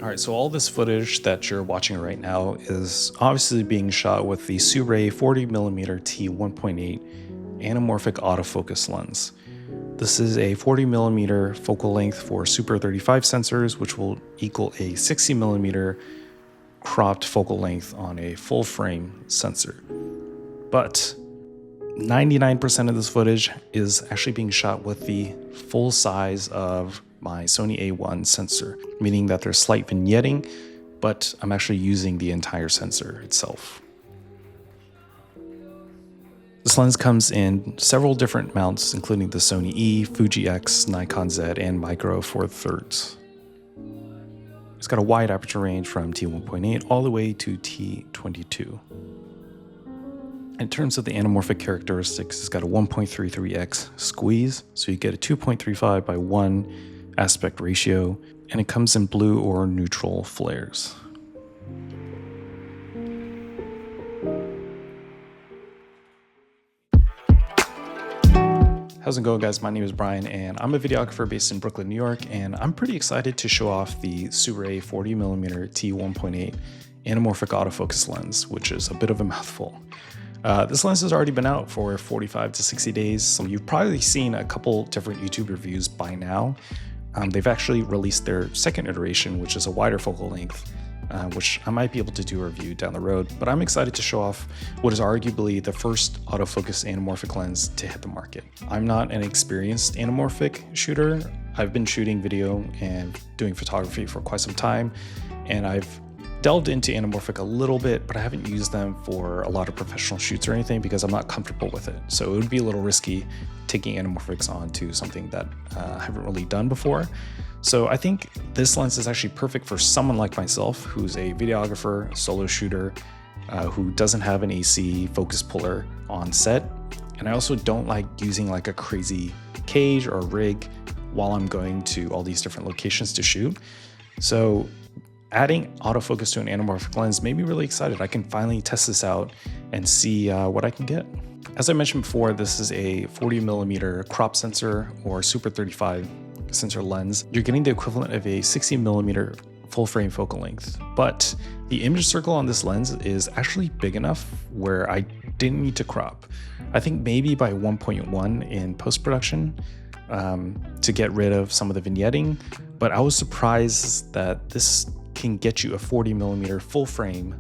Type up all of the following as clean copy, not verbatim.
Alright, so all this footage that you're watching right now is obviously being shot with the Sirui 40mm T1.8 Anamorphic autofocus lens. This is a 40mm focal length for Super 35 sensors, which will equal a 60mm cropped focal length on a full frame sensor. But 99% of this footage is actually being shot with the full size of my Sony A1 sensor, meaning that there's slight vignetting, but I'm actually using the entire sensor itself. This lens comes in several different mounts, including the Sony E, Fuji X, Nikon Z, and Micro Four Thirds. It's got a wide aperture range from T1.8 all the way to T22. In terms of the anamorphic characteristics, it's got a 1.33x squeeze, so you get a 2.35 by 1 aspect ratio, and it comes in blue or neutral flares. How's it going, guys? My name is Brian and I'm a videographer based in Brooklyn, New York, and I'm pretty excited to show off the Sirui 40mm T1.8 Anamorphic autofocus lens, which is a bit of a mouthful. This lens has already been out for 45 to 60 days, so you've probably seen a couple different YouTube reviews by now. They've actually released their second iteration, which is a wider focal length, which I might be able to do a review down the road, but I'm excited to show off what is arguably the first autofocus anamorphic lens to hit the market. I'm not an experienced anamorphic shooter. I've been shooting video and doing photography for quite some time, and I've delved into anamorphic a little bit, but I haven't used them for a lot of professional shoots or anything because I'm not comfortable with it. So it would be a little risky taking anamorphics onto something that I haven't really done before. So I think this lens is actually perfect for someone like myself who's a videographer, solo shooter, who doesn't have an AC focus puller on set. And I also don't like using like a crazy cage or rig while I'm going to all these different locations to shoot. So adding autofocus to an anamorphic lens made me really excited. I can finally test this out and see what I can get. As I mentioned before, this is a 40mm crop sensor or Super 35 sensor lens. You're getting the equivalent of a 60mm full frame focal length, but the image circle on this lens is actually big enough where I didn't need to crop. I think maybe by 1.1 in post-production to get rid of some of the vignetting, but I was surprised that this can get you a 40mm full frame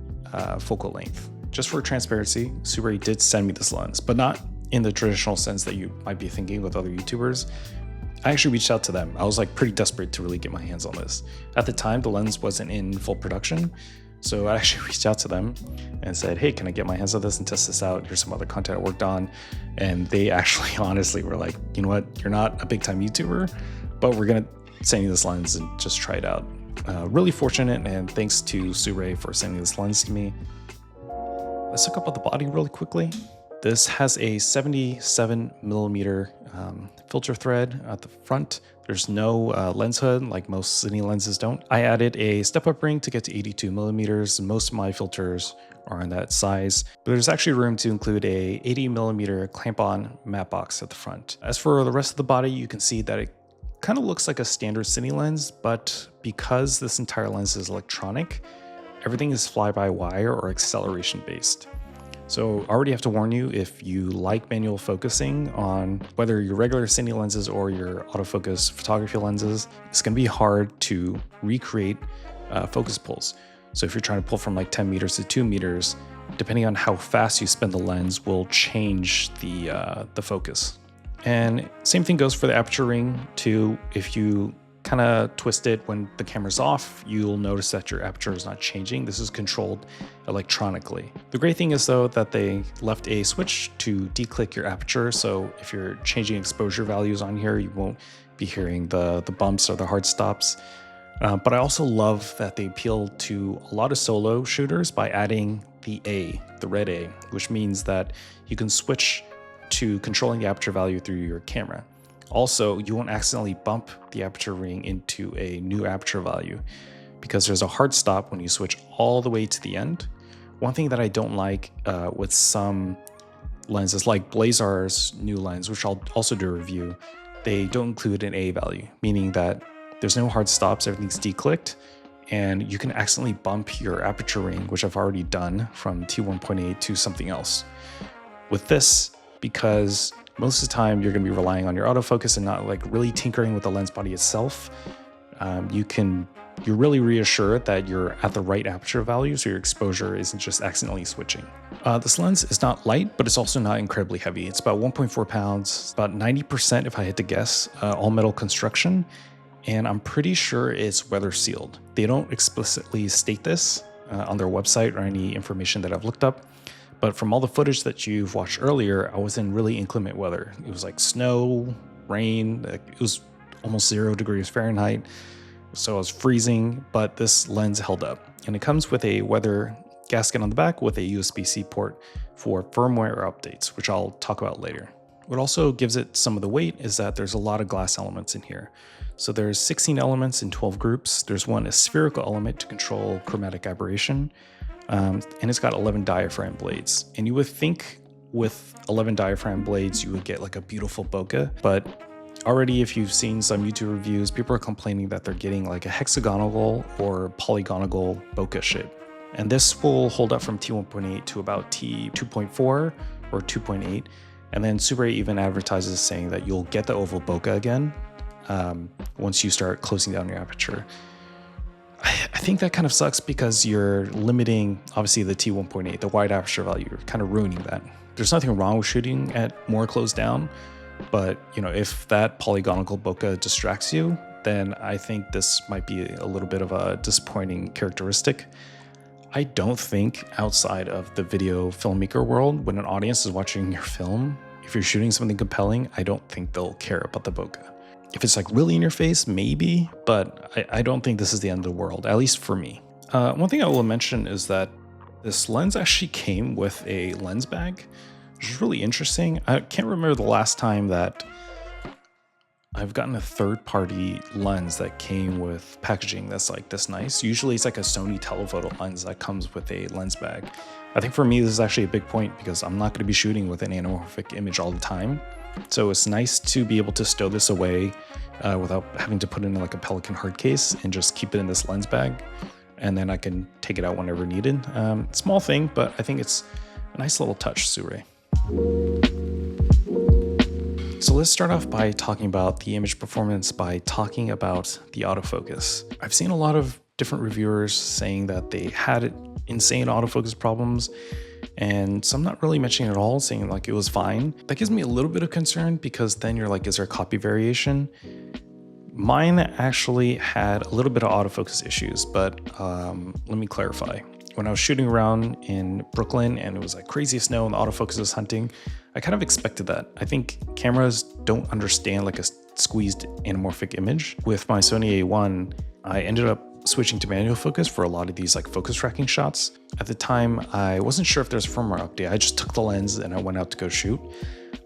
focal length. Just for transparency, Sirui did send me this lens, but not in the traditional sense that you might be thinking with other YouTubers. I actually reached out to them. I was like pretty desperate to really get my hands on this. At the time, the lens wasn't in full production, so I actually reached out to them and said, hey, can I get my hands on this and test this out? Here's some other content I worked on. And they actually honestly were like, you know what, you're not a big time YouTuber, but we're gonna send you this lens and just try it out. Really fortunate, and thanks to Sirui for sending this lens to me. Let's look up at the body really quickly. This has a 77mm filter thread at the front. There's no lens hood like most Cine lenses don't. I added a step-up ring to get to 82mm. Most of my filters are in that size, but there's actually room to include a 80mm clamp-on matte box at the front. As for the rest of the body, you can see that it kind of looks like a standard Cine lens, but because this entire lens is electronic, everything is fly-by-wire or acceleration based. So I already have to warn you, if you like manual focusing on whether your regular Cine lenses or your autofocus photography lenses, it's going to be hard to recreate focus pulls. So if you're trying to pull from like 10 meters to 2 meters, depending on how fast you spin the lens will change the focus. And same thing goes for the aperture ring too. If you kind of twist it when the camera's off, you'll notice that your aperture is not changing. This is controlled electronically. The great thing is though that they left a switch to declick your aperture, so if you're changing exposure values on here, you won't be hearing the bumps or the hard stops. But I also love that they appeal to a lot of solo shooters by adding the A, the red A, which means that you can switch to controlling the aperture value through your camera. Also, you won't accidentally bump the aperture ring into a new aperture value because there's a hard stop when you switch all the way to the end. One thing that I don't like with some lenses like Blazar's new lens, which I'll also do a review, they don't include an A value, meaning that there's no hard stops, everything's declicked, and you can accidentally bump your aperture ring, which I've already done from T1.8 to something else. With this, because most of the time you're going to be relying on your autofocus and not like really tinkering with the lens body itself, you're really reassured that you're at the right aperture value, so your exposure isn't just accidentally switching. This lens is not light, but it's also not incredibly heavy. It's about 1.4 pounds, about 90%, if I had to guess, all metal construction, and I'm pretty sure it's weather sealed. They don't explicitly state this on their website or any information that I've looked up. But from all the footage that you've watched earlier, I was in really inclement weather. It was like snow, rain, it was almost 0 degrees Fahrenheit. So I was freezing, but this lens held up. And it comes with a weather gasket on the back with a USB-C port for firmware updates, which I'll talk about later. What also gives it some of the weight is that there's a lot of glass elements in here. So there's 16 elements in 12 groups. There's a spherical element to control chromatic aberration. And it's got 11 diaphragm blades. And you would think with 11 diaphragm blades, you would get like a beautiful bokeh. But already, if you've seen some YouTube reviews, people are complaining that they're getting like a hexagonal or polygonal bokeh shape. And this will hold up from T1.8 to about T2.4 or 2.8. And then Sirui even advertises saying that you'll get the oval bokeh again once you start closing down your aperture. I think that kind of sucks because you're limiting, obviously, the T1.8, the wide aperture value. You're kind of ruining that. There's nothing wrong with shooting at more closed down, but if that polygonal bokeh distracts you, then I think this might be a little bit of a disappointing characteristic. I don't think outside of the video filmmaker world, when an audience is watching your film, if you're shooting something compelling, I don't think they'll care about the bokeh. If it's like really in your face, maybe, but I don't think this is the end of the world, at least for me. One thing I will mention is that this lens actually came with a lens bag, which is really interesting. I can't remember the last time that I've gotten a third-party lens that came with packaging that's like this nice. Usually it's like a Sony telephoto lens that comes with a lens bag. I think for me this is actually a big point because I'm not going to be shooting with an anamorphic image all the time. So it's nice to be able to stow this away without having to put it in like a Pelican hard case and just keep it in this lens bag. And then I can take it out whenever needed. Small thing, but I think it's a nice little touch, Sirui. So let's start off by talking about the image performance by talking about the autofocus. I've seen a lot of different reviewers saying that they had insane autofocus problems, and some not really mentioning it at all, saying like it was fine. That gives me a little bit of concern because then you're like, is there copy variation? Mine actually had a little bit of autofocus issues, but let me clarify. When I was shooting around in Brooklyn and it was like crazy snow and the autofocus was hunting, I kind of expected that. I think cameras don't understand like a squeezed anamorphic image. With my Sony A1, I ended up switching to manual focus for a lot of these like focus tracking shots. At the time, I wasn't sure if there's a firmware update. I just took the lens and I went out to go shoot.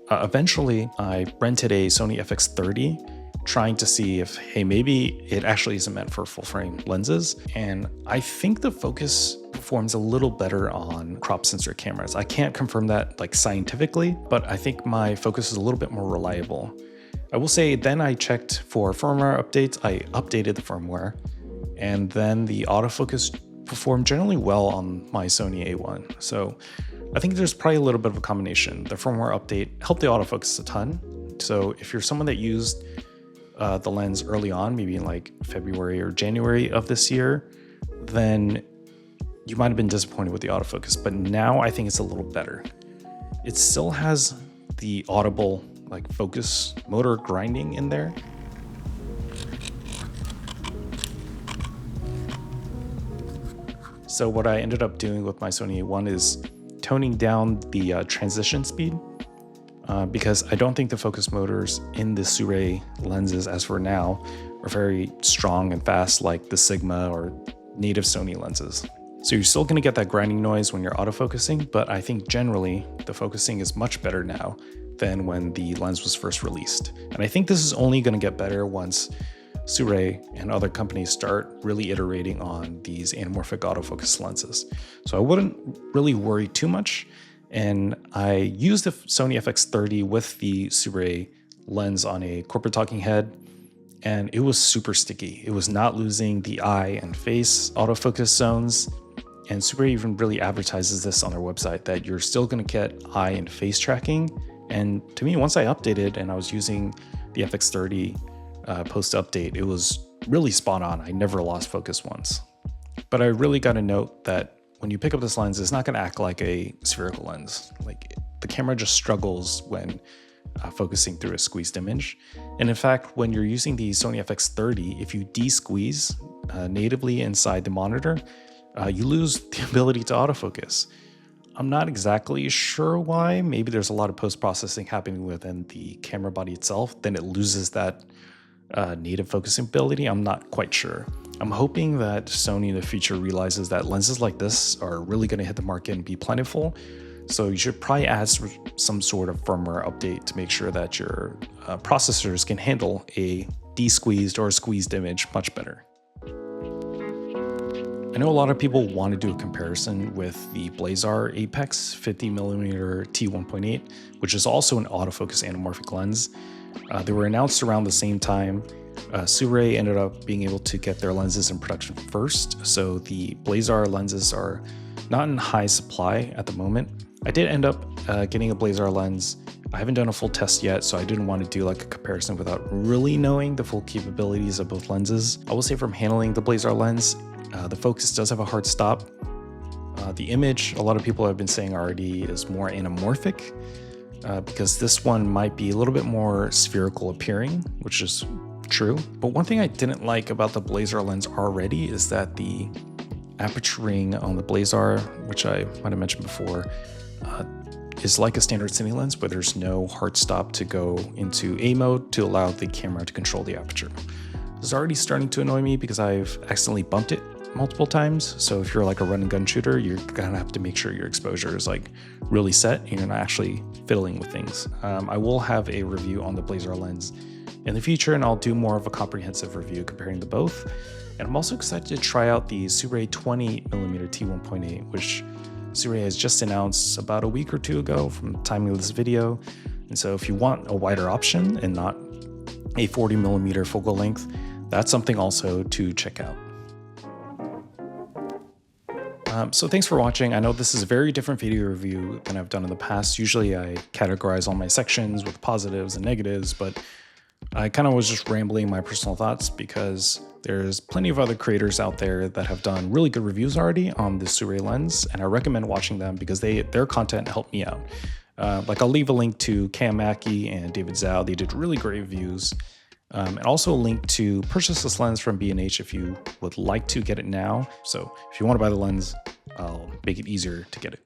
Eventually, I rented a Sony FX30, trying to see if, hey, maybe it actually isn't meant for full frame lenses. And I think the focus performs a little better on crop sensor cameras. I can't confirm that like scientifically, but I think my focus is a little bit more reliable. I will say then I checked for firmware updates. I updated the firmware, and then the autofocus performed generally well on my Sony A1. So I think there's probably a little bit of a combination. The firmware update helped the autofocus a ton. So if you're someone that used the lens early on, maybe in like February or January of this year, then you might have been disappointed with the autofocus, but now I think it's a little better. It still has the audible like focus motor grinding in there. So what I ended up doing with my Sony A1 is toning down the transition speed because I don't think the focus motors in the Sirui lenses as for now are very strong and fast like the Sigma or native Sony lenses. So you're still gonna get that grinding noise when you're autofocusing, but I think generally the focusing is much better now than when the lens was first released. And I think this is only gonna get better once Sirui and other companies start really iterating on these anamorphic autofocus lenses. So I wouldn't really worry too much. And I used the Sony FX30 with the Sirui lens on a corporate talking head, and it was super sticky. It was not losing the eye and face autofocus zones. And Sirui even really advertises this on their website that you're still gonna get eye and face tracking. And to me, once I updated and I was using the FX30 post-update, it was really spot on. I never lost focus once. But I really got to note that when you pick up this lens, it's not going to act like a spherical lens. Like the camera just struggles when focusing through a squeezed image. And in fact, when you're using the Sony FX30, if you de-squeeze natively inside the monitor, you lose the ability to autofocus. I'm not exactly sure why. Maybe there's a lot of post-processing happening within the camera body itself, then it loses that native focusing ability. I'm not quite sure. I'm hoping that Sony in the future realizes that lenses like this are really going to hit the market and be plentiful. So you should probably add some sort of firmware update to make sure that your processors can handle a de-squeezed or squeezed image much better. I know a lot of people want to do a comparison with the Blazar Apex 50mm T1.8, which is also an autofocus anamorphic lens. They were announced around the same time. Sirui ended up being able to get their lenses in production first, so the Blazar lenses are not in high supply at the moment. I did end up getting a Blazar lens. I haven't done a full test yet, so I didn't want to do like a comparison without really knowing the full capabilities of both lenses. I will say from handling the Blazar lens, the focus does have a hard stop. The image, a lot of people have been saying already, is more anamorphic because this one might be a little bit more spherical appearing, which is true. But one thing I didn't like about the Blazar lens already is that the aperture ring on the Blazar, which I might have mentioned before, is like a standard cine lens, but there's no hard stop to go into A mode to allow the camera to control the aperture. This is already starting to annoy me because I've accidentally bumped it multiple times. So if you're like a run and gun shooter, you're gonna have to make sure your exposure is like really set and you're not actually fiddling with things. I will have a review on the Blazar lens in the future, and I'll do more of a comprehensive review comparing the both. And I'm also excited to try out the Sirui 28mm T1.8, which Sirui has just announced about a week or two ago from the timing of this video. And so if you want a wider option and not a 40mm focal length, that's something also to check out. So thanks for watching. I know this is a very different video review than I've done in the past. Usually I categorize all my sections with positives and negatives, but I kind of was just rambling my personal thoughts because there's plenty of other creators out there that have done really good reviews already on the Sirui lens, and I recommend watching them because their content helped me out. Like I'll leave a link to Cam Mackey and David Zhao. They did really great reviews. And also a link to purchase this lens from B&H if you would like to get it now. So if you want to buy the lens, I'll make it easier to get it.